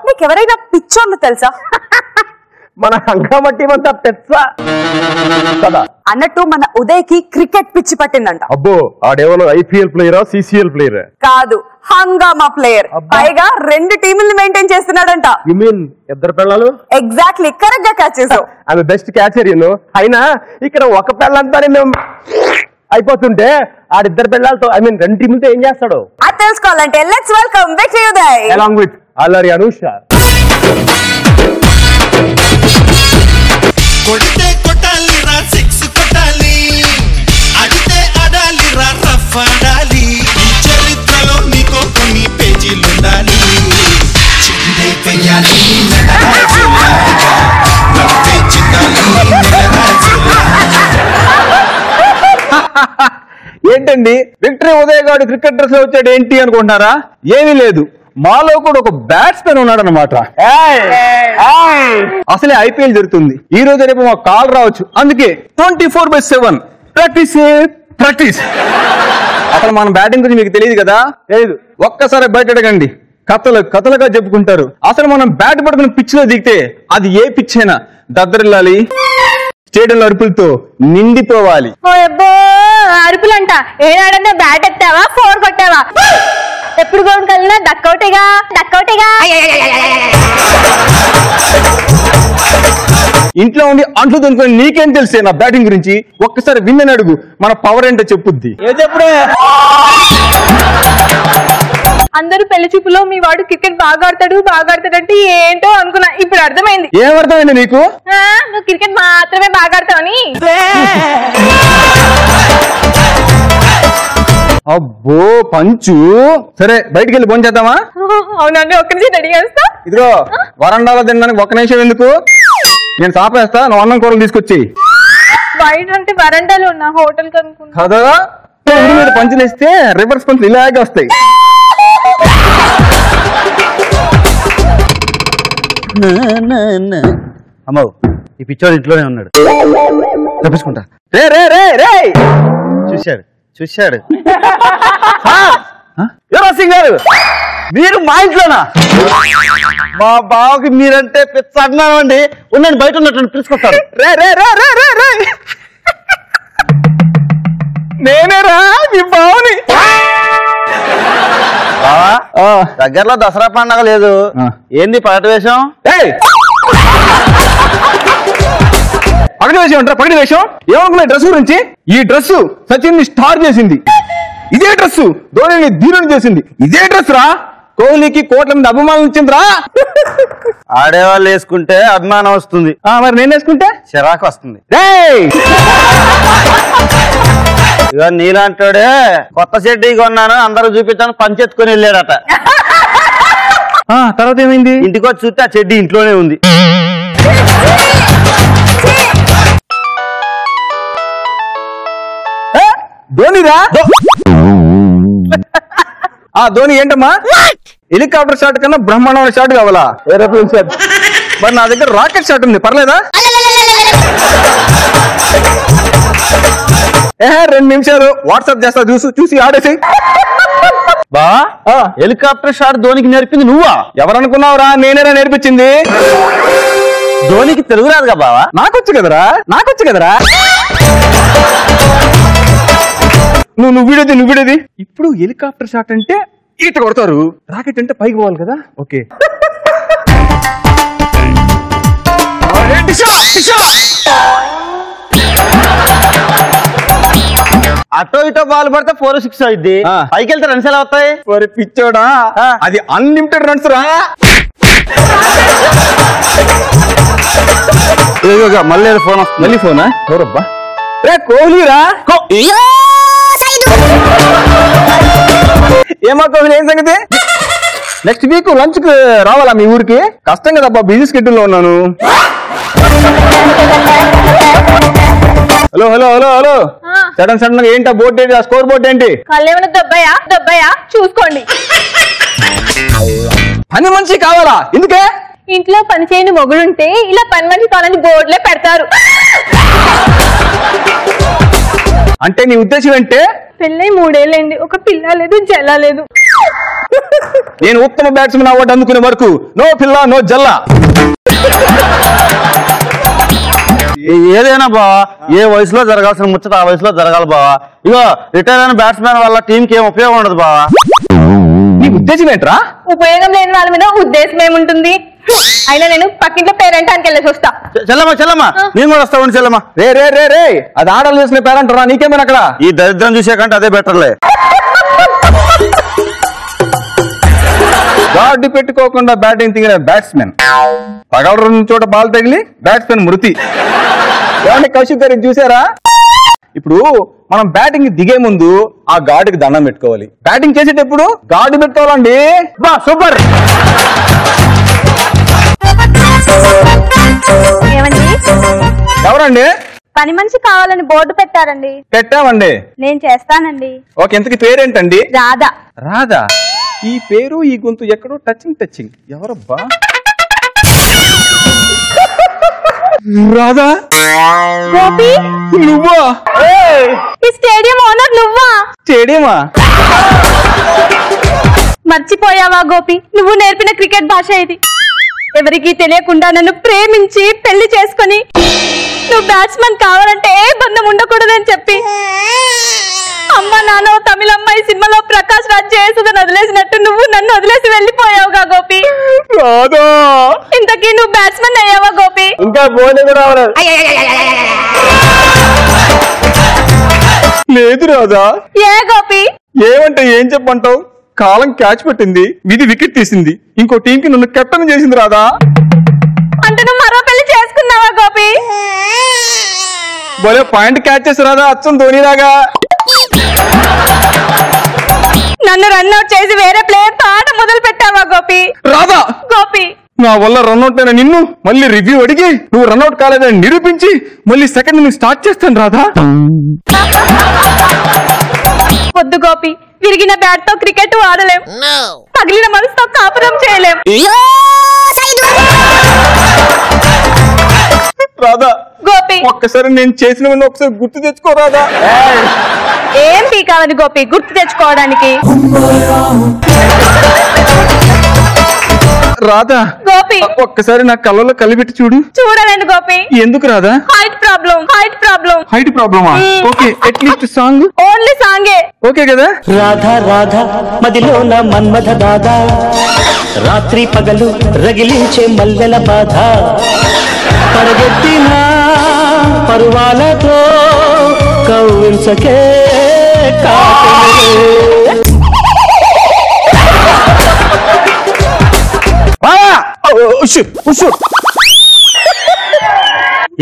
నీకు ఎవరైనా పిచ్చోళ్ళు తెలుసా? మన హంగామా టీం అంతా పెచ్చా కదా అన్నట్టు మన ఉదయ్కి క్రికెట్ పిచ్చి పట్టిందంట. అబ్బో ఆడేమో ఐపీఎల్ ప్లేయరా సిసిఎల్ ప్లేయర్ కాదు, హంగామా ప్లేయర్. పైగా 2 టీముల్ని మెయింటైన్ చేస్తున్నాడంట. యు మీన్ ఇద్దరు పిల్లలు? ఎగ్జాక్ట్లీ, కరెక్ట్ గా క్యాచ్ చేసావు. ఆమె బెస్ట్ క్యాచర్ యూనో. అయినా ఇక్కడ ఒక పిల్లంతా మేము అయిపోతుంటే ఆడిద్దరు పిల్లలతో ఐ మీన్ 2 టీములతో ఏం చేస్తాడు అది తెలుసుకోవాలంటే let's welcome victory Uday along with అల్లరి అనూష. కొడితే కొట్టాలి రా, సిక్స్ కొట్టాలి, అడితే ఆడాలి రా, రఫ్ ఆడాలి. ఈ చరిత్రలో నీకో కొన్ని పేజీలుండాలి. చిందే పెయ్యాలి ఏంటండి విక్టరీ ఉదయ్ గారు క్రికెట్ డ్రెస్ లో వచ్చాడు ఏంటి అనుకుంటున్నారా? ఏమీ లేదు, మాలో కూడా ఒక బ్యాట్స్మెన్ ఉన్నాడు అనమాట. అసలే ఐపీఎల్ జరుగుతుంది, ఈ రోజు రేపు మాకు కాల్ రావచ్చు. అందుకే 24/7 ప్రాక్టీస్ ప్రాక్టీస్. అసలు మన బ్యాటింగ్ గురించి మీకు తెలియదు కదా? లేదు. ఒక్కసారి బయట అడగండి, కథలు కథలుగా చెప్పుకుంటారు. అసలు మనం బ్యాట్ పట్టుకుని పిచ్ లో దిగితే అది ఏ పిచ్ అయినా దద్దరిల్లాలి, స్టేడియంలో అరుపులతో నిండిపోవాలి. అరుపులంట ఏనాడన్నా బ్యాట్ ఎత్తావా, 4 కొట్టావా? ఎప్పుడు గ్రౌండ్ కలిగినా డక్అవుటేగా డక్అవుటేగా. ఇంట్లో ఉండి అంట్లు దొనుకొని నీకేం తెలిసే నా బ్యాటింగ్ గురించి? ఒక్కసారి విన్నని అడుగు, మన పవర్ ఏంటో చెప్పుద్ది. చెప్పుడే. అందరూ పెళ్లి చూపులో మీ వాడు క్రికెట్ బాగా ఆడతాడు అంటే ఏంటో అనుకున్నా, ఇప్పుడు అర్థమైంది. ఏమర్థమైంది నీకు? నువ్వు క్రికెట్ మాత్రమే బాగా ఆడతావని. అబ్బో పంచు. సరే బయటికి వెళ్ళి ఫోన్ చేద్దామా? అవునండి, ఒక్క నిమిషం రెడీ చేస్తా. ఇదిగో వరండాలో తినడానికి 1 నిమిషం ఎందుకు, నేను సాపేస్తా, నువ్వు అన్నం కూరలు తీసుకొచ్చి. బయట అంటే వరండాలో ఉన్న హోటల్ కనుక్కున్నా కదా. మీద పంచులు వేస్తే రివర్స్ పంచులు ఇలాగే వస్తాయి. అమ్మో ఈ పిచ్చోడు ఇంట్లోనే ఉన్నాడు, తప్పించుకుంటా. రే రే రే రే చూశాడు సింగ్ గారు, మీరు మా ఇంట్లోనా? మా బావకి మీరంటే పిచ్చ అన్నామండి. ఉండండి, బయట ఉన్నట్టు పిలుచుకొస్తాను. రే రే రే రే రే రే నేనేరా మీ బావని. దగ్గరలో దసరా పండగ లేదు, ఏంది పగటి వేషం? పగటి వేషం అంటారా? పగటి వేషం ఏమనుకున్నా డ్రెస్ గురించి? ఈ డ్రెస్ సచిన్ ని స్టార్ చేసింది, ఇదే డ్రెస్ ధోనిని ధీరుని చేసింది, ఇదే డ్రెస్ రా కోహ్లీకి కోట్ల మంది అభిమానులు ఇచ్చిందిరా. ఆడేవాళ్ళు వేసుకుంటే అభిమానం వస్తుంది, మరి నేను వేసుకుంటే చిరాకు వస్తుంది. ఇక నీలాంటోడే కొత్త షెడ్డీ కొన్నాను, అందరూ చూపించాను, పంచెత్తుకొని వెళ్ళాడట. తర్వాత ఏమైంది? ఇంటికి వచ్చి చూస్తే ఆ చెడ్డీ ఇంట్లోనే ఉంది. ధోనిరా? ధోని ఏంటమ్మా? హెలికాప్టర్ షాట్ కన్నా బ్రహ్మాండమైన షాట్ కావాలా? Aeroplane shot. మరి నా దగ్గర రాకెట్ షాట్ ఉంది, పర్లేదా? 2 నిమిషాలు వాట్సాప్ చేస్తా, చూసి ఆడేసి. బా హెలికాప్టర్ షాట్ ధోనికి నేర్పింది నువ్వా? ఎవరనుకున్నావురా? నేనేరా నేర్పించింది. ధోనికి తెలుగు రాదుగా బావా? నాకొచ్చు కదరా. నువ్వు వీడేది. ఇప్పుడు హెలికాప్టర్ షాట్ అంటే ఈత కొడతారు, రాకెట్ అంటే పైకి పోవాలి కదా. ఓకే, అటో ఇటో బాల్ పడితే 4 6 అయింది, పైకి వెళ్తే రన్స్ ఎలా వస్తాయి? పిచ్చోడా, అది అన్లిమిటెడ్ రన్స్ రా. మళ్ళీ ఫోన్ వస్తుంది. మళ్ళీ ఫోనా? ఎవరబ్బా? రే కోహ్లీరా. ఏమా కోహ్లీ, ఏం సంగతి? నెక్స్ట్ వీక్ లంచ్ కి రావాలా మీ ఊరికి? కష్టం కదబ్బా, బిజీ స్కెడ్యూల్ లో ఉన్నాను. హలో సడన్ గా ఏంటా బోర్డు ఏంటి? స్కోర్ బోర్డు ఏంటి? కళ్ళేమైనా దొబ్బాయా చూసుకోండి. పని మనిషి కావాలా? ఎందుకే? ఇంట్లో పని చేయని మొగుడుంటే ఇలా పని మనిషి కావాలని బోర్డులో పెడతారు. అంటే నీ ఉద్దేశం ఏంటే? పెళ్ళై 3 ఏళ్ళైంది, ఒక పిల్ల లేదు జల్ల లేదు. నేను ఉత్తమ బ్యాట్స్మెన్ అవార్డు అందుకునే వరకు నో పిల్ల నో జల్లా. ఏదైనా బావా ఏ వయసులో జరగాల్సిన ముచ్చట ఆ వయసులో జరగాలి బావా. ఇగో రిటైర్ అయిన బ్యాట్స్మెన్ వల్ల టీం కి ఏం ఉపయోగం ఉండదు బావా. నీ ఉద్దేశం ఏంట్రా? ఉపయోగం లేని వాళ్ళ మీద ఉద్దేశం ఏముంటుంది? అయినా నేను పక్కింట్లో పేరెంట్ అని వెళ్ళేసి వస్తా. చెల్లమ్మా నేను కూడా వస్తా ఉండి చెల్లమ్మా. రే రే రే రే అది ఆడలు చేసిన పేరెంట్ రా, నీకేమైనా అక్కడ? ఈ దరిద్రం చూసే కంటే అదే బెటర్లే. గాడ్డు పెట్టుకోకుండా బ్యాటింగ్ దిగిన బ్యాట్స్మెన్ పగలరున్న చోట బాల్ తగిలి బ్యాట్స్మెన్ మృతి. కౌశిక్ గారు చూసారా? ఇప్పుడు మనం బ్యాటింగ్ దిగే ముందు ఆ గార్డుకి దండం పెట్టుకోవాలి, బ్యాటింగ్ చేసేటప్పుడు గార్డు పెట్టుకోవాలండి. బా సూపర్. ఏమండి? ఎవరండి? పని మనిషి కావాలని బోర్డు పెట్టారండి. పెట్టామండి. నేను చేస్తానండి. ఓకే, ఇంతకి పేరేంటండి? రాధా. రాధా? ఈ పేరు ఈ గొంతు ఎక్కడో టచింగ్. ఎవరబ్బా? రాధా గోపి నువ్వా? ఈ స్టేడియం ఓనర్ నువ్వా? స్టేడియమా? మర్చిపోయావా గోపి? నువ్వు నేర్పిన క్రికెట్ భాష ఇది. ఎవరికి తెలియకుండా నన్ను ప్రేమించి పెళ్లి చేసుకుని నువ్వు బ్యాట్స్మెన్ కావాలంటే ఏ బంధం ఉండకూడదని చెప్పి అమ్మ నాన్న తమిళ అమ్మాయి సినిమాలో ప్రకాష్ రాజ్ చేసుదని వదిలేసినట్టు నువ్వు నన్ను వదిలేసి వెళ్ళిపోయావుగా గోపి. రాధా ఇంతకీ నువ్వు బ్యాట్స్మెన్ అయ్యావా గోపి? ఇంకా బోర్డు కూడా రావలేదు. లేదు రాధా. ఏ గోపి? ఏమంటే ఏం చెప్పంటావు? కాలం క్యాచ్ పెట్టింది, విధి వికెట్ తీసింది, ఇంకో టీం కి నన్ను కెప్టెన్ చేసింది రాధా. అంటే నువ్వు మరో పెళ్లి చేసుకున్నావా గోపి? భలే పాయింట్ క్యాచ్ చేసి రాధా, అచ్చం ధోనిలాగా. నన్ను రన్అట్ చేసి వేరే ప్లేయర్ తో ఆట మొదలు పెట్టావా గోపి? రాధా గోపి నా వల్ల రన్అట్ అయిన నిన్ను మళ్ళీ రివ్యూ అడిగి నువ్వు రన్అట్ కాలేదని నిరూపించి మళ్ళీ సెకండ్ ని స్టార్ట్ చేస్తాను రాధా. వద్దు గోపి, విరిగిన బ్యాట్ తో క్రికెట్ ఆడలేం, పగిలిన మనసుతో కాపురం చేయలేం. రాధా గోపి ఒక్కసారి నేను చేసినవన్నీ ఒకసారి గుర్తు తెచ్చుకో రాధా. ఏం పీకావని గోపి గుర్తు తెచ్చుకోవడానికి? రాధా గోపి ఒక్కసారి నా కళ్ళలో కలిపెట్టి చూడు. చూడలేండి గోపి. ఎందుకు రాధా? Height problem. హైట్ ప్రాబ్లమా? Okay, at least song. ఓన్లీ సాంగే. ఓకే కదా? రాధా రాధా మదిలోన మన్మథ దాదా, రాత్రి పగలు రగిలించే మల్లెల బాధ, పరగెత్తిన పరువాలతో కవ్వించకే కాటలే.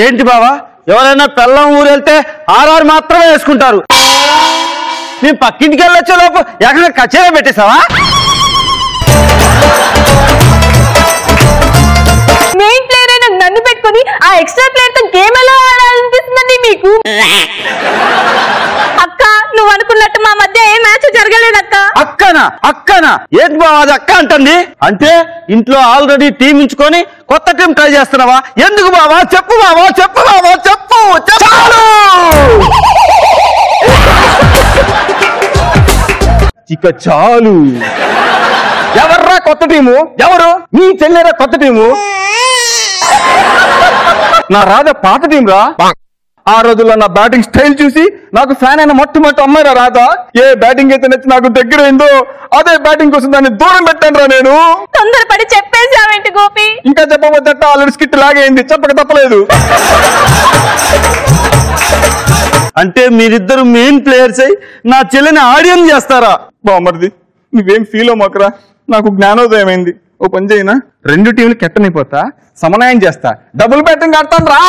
ఏంటి బావా, ఎవరైనా పెళ్ళం ఊరు వెళ్తే ఆర్ఆర్ మాత్రమే వేసుకుంటారు. నీ పక్కింటికి వెళ్ళొచ్చే లోపు ఎక్కడ కచేరీ పెట్టేశావా? మెయిన్ ప్లేయర్ అయిన నన్ను పెట్టుకుని ఆ ఎక్స్ట్రా ప్లేయర్ తో గేమ్ ఎలా ఆడాలనిపిస్తుందండి మీకు? అక్క, నువ్వు అనుకున్నట్టు మా మధ్య ఏ మ్యాచ్ జరగలేదు అక్క. అక్కనా ఏంటి బావా అది అక్క అంటుంది? అంటే ఇంట్లో ఆల్రెడీ టీం ఇచ్చుకొని కొత్త టీం ట్రై చేస్తున్నావా? ఎందుకు బావా? చెప్పు బావా, చెప్పు బావా, చెప్పు. ఇక చాలు. ఎవర్రా కొత్త టీము? ఎవరు? నీ చెల్లెరా కొత్త టీము? నా రాధా పాత టీం రా. ఆ రోజుల్లో నా బ్యాటింగ్ స్టైల్ చూసి నాకు ఫ్యాన్ అయిన మొట్టమొదటి అమ్మాయి రా రాధా. ఏ బ్యాటింగ్ అయితే నచ్చి నాకు దగ్గర అయిందో అదే బ్యాటింగ్ కోసం దాన్ని దూరం పెట్టాను రా నేను. తొందరపడి చెప్పేసావేంటి గోపి? ఇంకా చెప్పబోద్దట ఆల్రెడీ స్కిట్ లాగైంది, చెప్పక తప్పలేదు. అంటే మీరిద్దరు మెయిన్ ప్లేయర్స్ అయి నా చెల్లిని ఆడియన్స్ చేస్తారా? బామర్ది నువ్వేం ఫీల్ అవ్వకరా, నాకు జ్ఞానోదయం అయింది. ఓ పని చేయనా, 2 టీంలు కెప్టెన్ అయిపోతా, సమన్వయం చేస్తా, డబుల్ బ్యాటింగ్ ఆడతాను రా.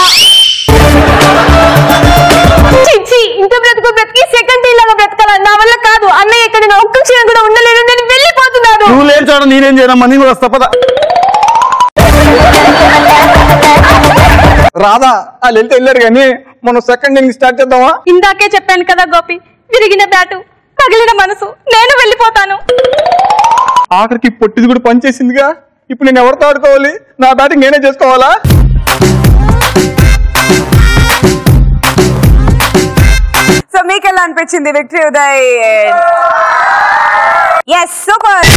చిచ్చి, ఇంత బ్రతికి సెకండ్ టీం లాగా బ్రతకాలని నా వల్ల కాదు. అన్నయ్య ఇక్కడ ఒక్క క్షణం కూడా ఉండలేదు, నేను వెళ్ళిపోతున్నాను. నువ్వు లేని చూడ నేనేం చేయనమ్మా, నేను కూడా వస్తా పద. రాధా వాళ్ళు వెళ్తే వెళ్ళారు కానీ మనం సెకండ్ ఇన్నింగ్ స్టార్ట్ చేద్దామా? ఇందాకే చెప్పాను కదా గోపి, విరిగిన బ్యాటు పగిలిన మనసు, నేను వెళ్ళిపోతాను. ఆఖరికి పొట్టిది కూడా పనిచేసిందిగా, ఇప్పుడు నేను ఎవరితో ఆడుకోవాలి? నా బ్యాటింగ్ నేనే చేసుకోవాలా? సో మీకు ఎలా అనిపించింది విక్టరీ ఉదయ్? Yes super.